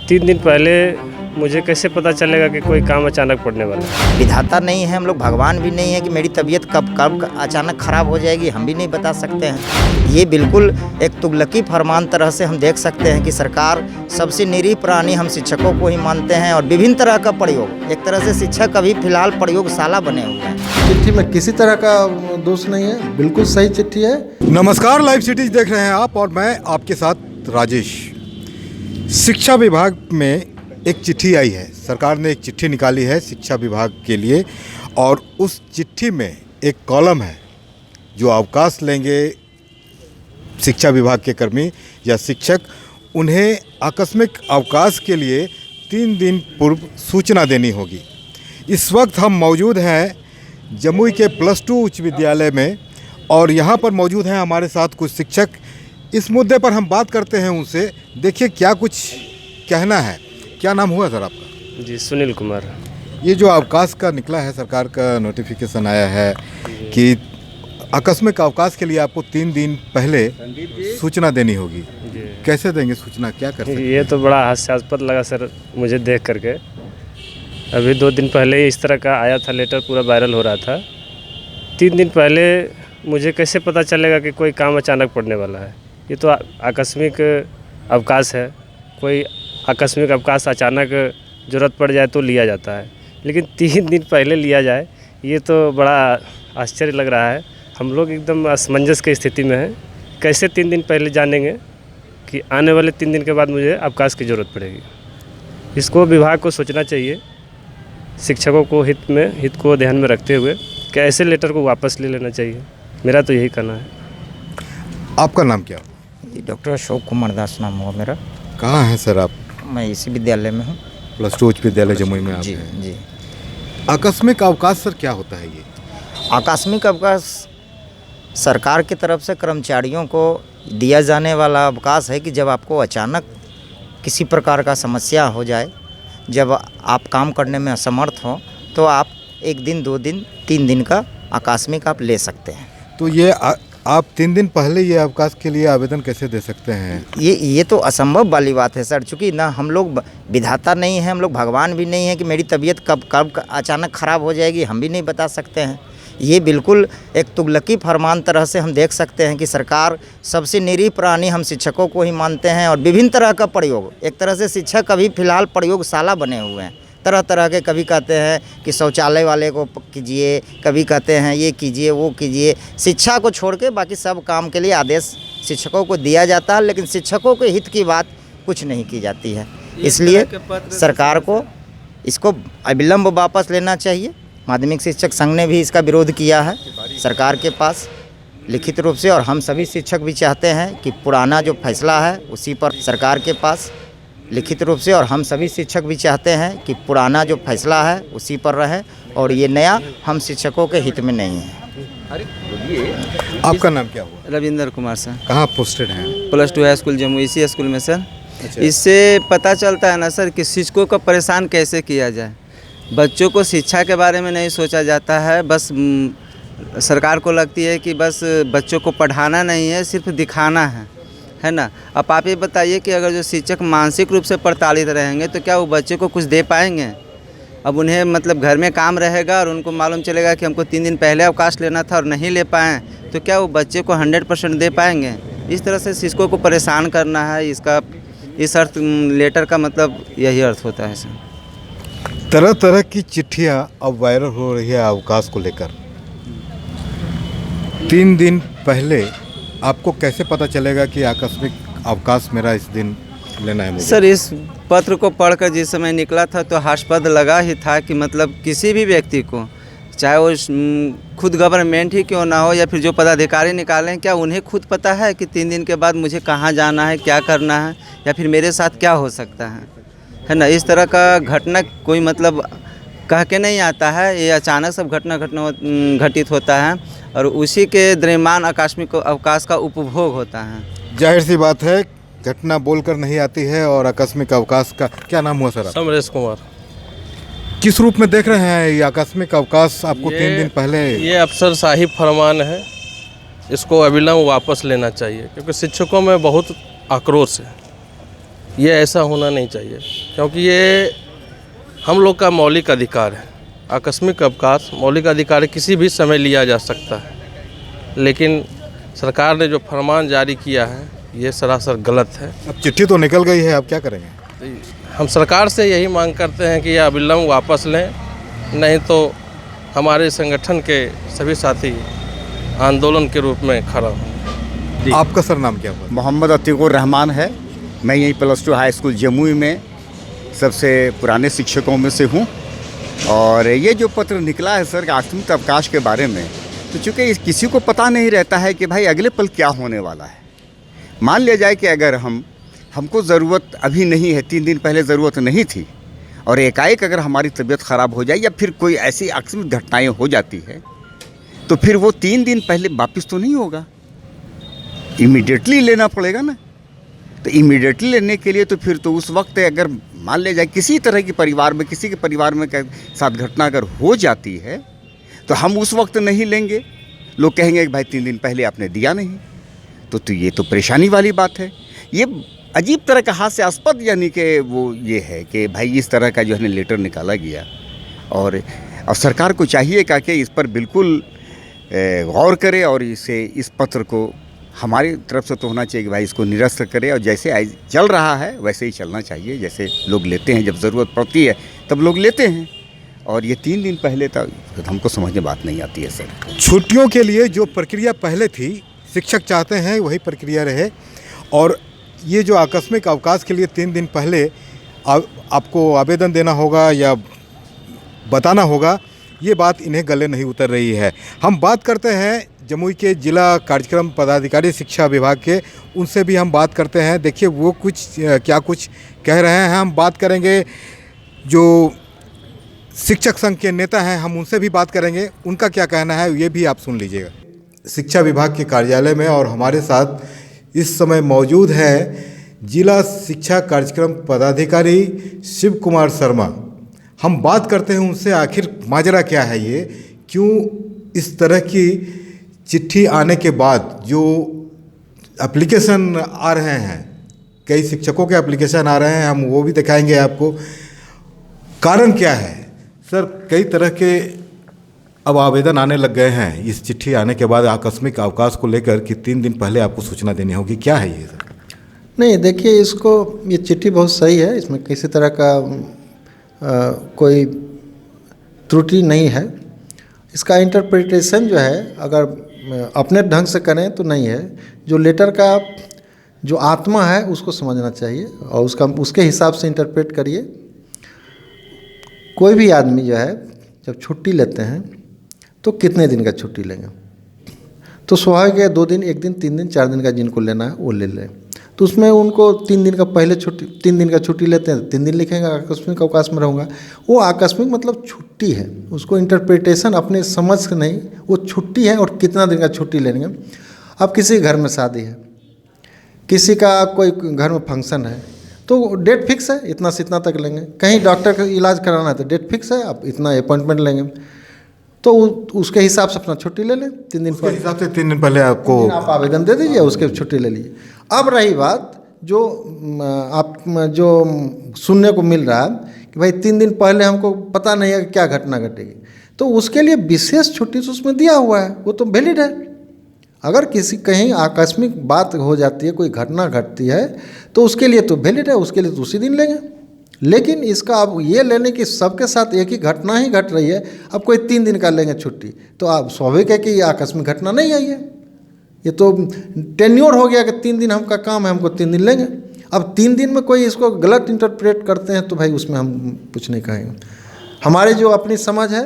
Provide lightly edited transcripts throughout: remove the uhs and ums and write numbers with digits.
3 दिन पहले मुझे कैसे पता चलेगा कि कोई काम अचानक पड़ने वाला है। विधाता नहीं है हम लोग, भगवान भी नहीं है कि मेरी तबीयत कब अचानक ख़राब हो जाएगी हम भी नहीं बता सकते हैं। ये बिल्कुल एक तुगलकी फरमान तरह से हम देख सकते हैं कि सरकार सबसे निरीह प्राणी हम शिक्षकों को ही मानते हैं और विभिन्न तरह का प्रयोग, एक तरह से शिक्षक अभी फिलहाल प्रयोगशाला बने हुए हैं। चिट्ठी में किसी तरह का दोष नहीं है, बिल्कुल सही चिट्ठी है। नमस्कार, लाइव सिटीज देख रहे हैं आप और मैं आपके साथ राजेश। शिक्षा विभाग में एक चिट्ठी आई है, सरकार ने एक चिट्ठी निकाली है शिक्षा विभाग के लिए और उस चिट्ठी में एक कॉलम है जो अवकाश लेंगे शिक्षा विभाग के कर्मी या शिक्षक, उन्हें आकस्मिक अवकाश के लिए 3 दिन पूर्व सूचना देनी होगी। इस वक्त हम मौजूद हैं जमुई के +2 उच्च विद्यालय में और यहाँ पर मौजूद हैं हमारे साथ कुछ शिक्षक। इस मुद्दे पर हम बात करते हैं उनसे, देखिए क्या कुछ कहना है। क्या नाम हुआ सर आपका? जी, सुनील कुमार। ये जो अवकाश का निकला है, सरकार का नोटिफिकेशन आया है कि आकस्मिक अवकाश के लिए आपको 3 दिन पहले सूचना देनी होगी। कैसे देंगे सूचना, क्या कर सकते हैं? ये तो बड़ा हास्यास्पद लगा सर मुझे देख करके। अभी 2 दिन पहले ही इस तरह का आया था लेटर, पूरा वायरल हो रहा था। 3 दिन पहले मुझे कैसे पता चलेगा कि कोई काम अचानक पड़ने वाला है। ये तो आकस्मिक अवकाश है, कोई आकस्मिक अवकाश अचानक ज़रूरत पड़ जाए तो लिया जाता है, लेकिन 3 दिन पहले लिया जाए ये तो बड़ा आश्चर्य लग रहा है। हम लोग एकदम असमंजस की स्थिति में हैं। कैसे 3 दिन पहले जानेंगे कि आने वाले 3 दिन के बाद मुझे अवकाश की ज़रूरत पड़ेगी। इसको विभाग को सोचना चाहिए, शिक्षकों को हित को ध्यान में रखते हुए कि ऐसे लेटर को वापस ले लेना चाहिए। मेरा तो यही कहना है। आपका नाम क्या? डॉक्टर अशोक कुमार दास नाम हुआ मेरा। कहाँ हैं सर आप? मैं इसी विद्यालय में हूँ, +2 उच्च विद्यालय जमुई में आप जी हैं। जी। आकस्मिक अवकाश सर क्या होता है ये? आकस्मिक अवकाश सरकार की तरफ से कर्मचारियों को दिया जाने वाला अवकाश है कि जब आपको अचानक किसी प्रकार का समस्या हो जाए, जब आप काम करने में असमर्थ हो, तो आप 1 दिन 2 दिन 3 दिन का आकस्मिक आप ले सकते हैं। तो ये आप 3 दिन पहले ये अवकाश के लिए आवेदन कैसे दे सकते हैं? ये तो असंभव वाली बात है सर, चूँकि ना हम लोग विधाता नहीं है, हम लोग भगवान भी नहीं है कि मेरी तबीयत कब अचानक ख़राब हो जाएगी हम भी नहीं बता सकते हैं। ये बिल्कुल एक तुगलकी फरमान तरह से हम देख सकते हैं कि सरकार सबसे निरीह प्राणी हम शिक्षकों को ही मानते हैं और विभिन्न तरह का प्रयोग, एक तरह से शिक्षक अभी फिलहाल प्रयोगशाला बने हुए हैं। तरह तरह के, कभी कहते हैं कि शौचालय वाले को कीजिए, कभी कहते हैं ये कीजिए वो कीजिए। शिक्षा को छोड़ के बाकी सब काम के लिए आदेश शिक्षकों को दिया जाता है, लेकिन शिक्षकों के हित की बात कुछ नहीं की जाती है। इसलिए सरकार को इसको अविलंब वापस लेना चाहिए। माध्यमिक शिक्षक संघ ने भी इसका विरोध किया है सरकार के पास लिखित रूप से, और हम सभी शिक्षक भी चाहते हैं कि पुराना जो फैसला है उसी पर सरकार के पास लिखित रूप से, और हम सभी शिक्षक भी चाहते हैं कि पुराना जो फैसला है उसी पर रहे और ये नया हम शिक्षकों के हित में नहीं है। आपका नाम क्या हुआ? रविंदर कुमार सर। कहाँ पोस्टेड हैं? +2 हाई स्कूल जमुई, इसी स्कूल में सर। अच्छा। इससे पता चलता है ना सर कि शिक्षकों को परेशान कैसे किया जाए। बच्चों को शिक्षा के बारे में नहीं सोचा जाता है, बस सरकार को लगती है कि बस बच्चों को पढ़ाना नहीं है, सिर्फ दिखाना है ना। अब आप ये बताइए कि अगर जो शिक्षक मानसिक रूप से प्रताड़ित रहेंगे तो क्या वो बच्चे को कुछ दे पाएंगे? अब उन्हें मतलब घर में काम रहेगा और उनको मालूम चलेगा कि हमको 3 दिन पहले अवकाश लेना था और नहीं ले पाएँ, तो क्या वो बच्चे को 100% दे पाएंगे? इस तरह से शिक्षकों को परेशान करना है, इस अर्थ लेटर का मतलब यही अर्थ होता है सर। तरह तरह की चिट्ठियां अब वायरल हो रही है अवकाश को लेकर। 3 दिन पहले आपको कैसे पता चलेगा कि आकस्मिक अवकाश मेरा इस दिन लेना है मुझे? सर, इस पत्र को पढ़कर जिस समय निकला था तो हास्यास्पद लगा ही था कि मतलब किसी भी व्यक्ति को, चाहे वो खुद गवर्नमेंट ही क्यों ना हो या फिर जो पदाधिकारी निकालें, क्या उन्हें खुद पता है कि 3 दिन के बाद मुझे कहाँ जाना है, क्या करना है, या फिर मेरे साथ क्या हो सकता है ना। इस तरह का घटना कोई मतलब कह के नहीं आता है, ये अचानक सब घटित होता है और उसी के दरमियान आकस्मिक अवकाश का उपभोग होता है। जाहिर सी बात है, घटना बोलकर नहीं आती है और आकस्मिक अवकाश का क्या नाम हुआ सर? समरेश कुमार। किस रूप में देख रहे हैं ये आकस्मिक अवकाश आपको 3 दिन पहले? ये अफसरशाही फरमान है, इसको अविलंब वापस लेना चाहिए क्योंकि शिक्षकों में बहुत आक्रोश है। ये ऐसा होना नहीं चाहिए, क्योंकि ये हम लोग का मौलिक अधिकार है। आकस्मिक अवकाश मौलिक अधिकार है, किसी भी समय लिया जा सकता है, लेकिन सरकार ने जो फरमान जारी किया है ये सरासर गलत है। अब चिट्ठी तो निकल गई है, अब क्या करेंगे? हम सरकार से यही मांग करते हैं कि यह अविलंब वापस लें, नहीं तो हमारे संगठन के सभी साथी आंदोलन के रूप में खड़ा होंगे। आपका सर नाम क्या हुआ? मोहम्मद अतीकुर रहमान है। मैं यहीं +2 हाई स्कूल जमुई में सबसे पुराने शिक्षकों में से हूँ। और ये जो पत्र निकला है सर आकस्मिक अवकाश के बारे में, तो चूँकि किसी को पता नहीं रहता है कि भाई अगले पल क्या होने वाला है। मान लिया जाए कि अगर हमको ज़रूरत अभी नहीं है, 3 दिन पहले ज़रूरत नहीं थी, और एकाएक अगर हमारी तबीयत ख़राब हो जाए या फिर कोई ऐसी आकस्मिक घटनाएं हो जाती है, तो फिर वो 3 दिन पहले वापस तो नहीं होगा, इमीडिएटली लेना पड़ेगा ना। तो इमीडिएटली लेने के लिए तो फिर तो उस वक्त अगर मान लिया जाए किसी तरह की परिवार में, किसी के परिवार में साथ घटना अगर हो जाती है, तो हम उस वक्त नहीं लेंगे। लोग कहेंगे कि भाई 3 दिन पहले आपने दिया नहीं, तो ये तो परेशानी वाली बात है। ये अजीब तरह का हास्यास्पद यानी कि वो ये है कि भाई इस तरह का जो है लेटर निकाला गया, और सरकार को चाहिए कि इस पर बिल्कुल गौर करे, और इस पत्र को हमारी तरफ से तो होना चाहिए कि भाई इसको निरस्त करे, और जैसे चल रहा है वैसे ही चलना चाहिए। जैसे लोग लेते हैं, जब ज़रूरत पड़ती है तब लोग लेते हैं, और ये 3 दिन पहले तक हमको समझ में बात नहीं आती है सर। छुट्टियों के लिए जो प्रक्रिया पहले थी, शिक्षक चाहते हैं वही प्रक्रिया रहे, और ये जो आकस्मिक अवकाश के लिए 3 दिन पहले आपको आवेदन देना होगा या बताना होगा, ये बात इन्हें गले नहीं उतर रही है। हम बात करते हैं जमुई के जिला कार्यक्रम पदाधिकारी शिक्षा विभाग के, उनसे भी हम बात करते हैं। देखिए वो क्या कुछ कह रहे हैं। हम बात करेंगे जो शिक्षक संघ के नेता हैं, हम उनसे भी बात करेंगे, उनका क्या कहना है ये भी आप सुन लीजिएगा। शिक्षा विभाग के कार्यालय में और हमारे साथ इस समय मौजूद हैं जिला शिक्षा कार्यक्रम पदाधिकारी शिव कुमार शर्मा। हम बात करते हैं उनसे, आखिर माजरा क्या है, ये क्यों इस तरह की चिट्ठी आने के बाद जो एप्लीकेशन आ रहे हैं, कई शिक्षकों के एप्लीकेशन आ रहे हैं, हम वो भी दिखाएंगे आपको। कारण क्या है सर? कई तरह के अब आवेदन आने लग गए हैं इस चिट्ठी आने के बाद आकस्मिक अवकाश को लेकर कि 3 दिन पहले आपको सूचना देनी होगी, क्या है ये सर? नहीं, देखिए ये चिट्ठी बहुत सही है, इसमें किसी तरह का कोई त्रुटि नहीं है। इसका इंटरप्रिटेशन जो है अगर अपने ढंग से करें तो नहीं है, जो लेटर का जो आत्मा है उसको समझना चाहिए और उसके हिसाब से इंटरप्रेट करिए। कोई भी आदमी जो है जब छुट्टी लेते हैं तो कितने दिन का छुट्टी लेंगे? तो स्वाभाविक है 2 दिन, 1 दिन, 3 दिन, 4 दिन का जिनको लेना है वो ले लें। तो उसमें उनको 3 दिन का पहले 3 दिन का छुट्टी लेते हैं, 3 दिन लिखेंगे आकस्मिक अवकाश में रहूँगा। वो आकस्मिक मतलब छुट्टी है, उसको इंटरप्रिटेशन अपने समझ से नहीं, वो छुट्टी है और कितना दिन का छुट्टी लेंगे। अब किसी घर में शादी है, किसी का कोई घर में फंक्शन है, तो डेट फिक्स है, इतना से इतना तक लेंगे। कहीं डॉक्टर का इलाज कराना है तो डेट फिक्स है, आप इतना अपॉइंटमेंट लेंगे, तो उसके हिसाब से अपना छुट्टी ले लें। 3 दिन के हिसाब से 3 दिन पहले आपको आप आवेदन दे दीजिए, उसके छुट्टी ले लीजिए। अब रही बात जो आप जो सुनने को मिल रहा है कि भाई 3 दिन पहले हमको पता नहीं है कि क्या घटना घटेगी, तो उसके लिए विशेष छुट्टी तो उसमें दिया हुआ है, वो तो वैलिड है। अगर किसी कहीं आकस्मिक बात हो जाती है, कोई घटना घटती है, तो उसके लिए तो वैलिड है, उसके लिए तो उसी दिन लेंगे। लेकिन इसका अब ये लेने की सबके साथ एक ही घटना ही घट रही है, अब कोई 3 दिन का लेंगे छुट्टी, तो आप स्वाभाविक है कि ये आकस्मिक घटना नहीं आई है, ये तो टेन्योर हो गया कि 3 दिन हमका काम है, हमको 3 दिन लेंगे। अब 3 दिन में कोई इसको गलत इंटरप्रेट करते हैं तो भाई उसमें हम कुछ नहीं कहेंगे। हमारी जो अपनी समझ है,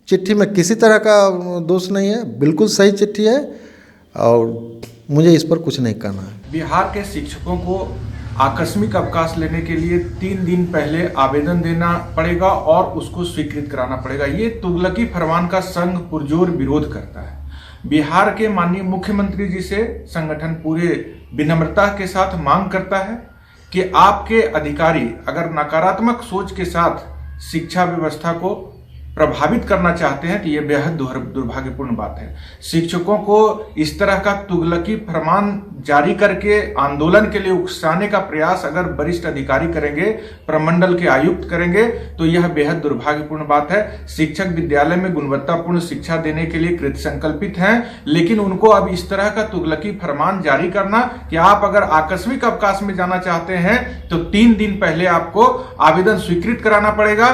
चिट्ठी में किसी तरह का दोष नहीं है, बिल्कुल सही चिट्ठी है और मुझे इस पर कुछ नहीं कहना है। बिहार के शिक्षकों को आकस्मिक अवकाश लेने के लिए 3 दिन पहले आवेदन देना पड़ेगा और उसको स्वीकृत कराना पड़ेगा। ये तुगलकी फरमान का संघ पुरजोर विरोध करता है। बिहार के माननीय मुख्यमंत्री जी से संगठन पूरे विनम्रता के साथ मांग करता है कि आपके अधिकारी अगर नकारात्मक सोच के साथ शिक्षा व्यवस्था को प्रभावित करना चाहते हैं तो ये बेहद दुर्भाग्यपूर्ण बात है। शिक्षकों को इस तरह का तुगलकी फरमान जारी करके आंदोलन के लिए उकसाने का प्रयास अगर वरिष्ठ अधिकारी करेंगे, प्रमंडल के आयुक्त करेंगे, तो यह बेहद दुर्भाग्यपूर्ण बात है। शिक्षक विद्यालय में गुणवत्तापूर्ण शिक्षा देने के लिए कृत संकल्पित हैं, लेकिन उनको अब इस तरह का तुगलकी फरमान जारी करना कि आप अगर आकस्मिक अवकाश में जाना चाहते हैं तो 3 दिन पहले आपको आवेदन स्वीकृत कराना पड़ेगा।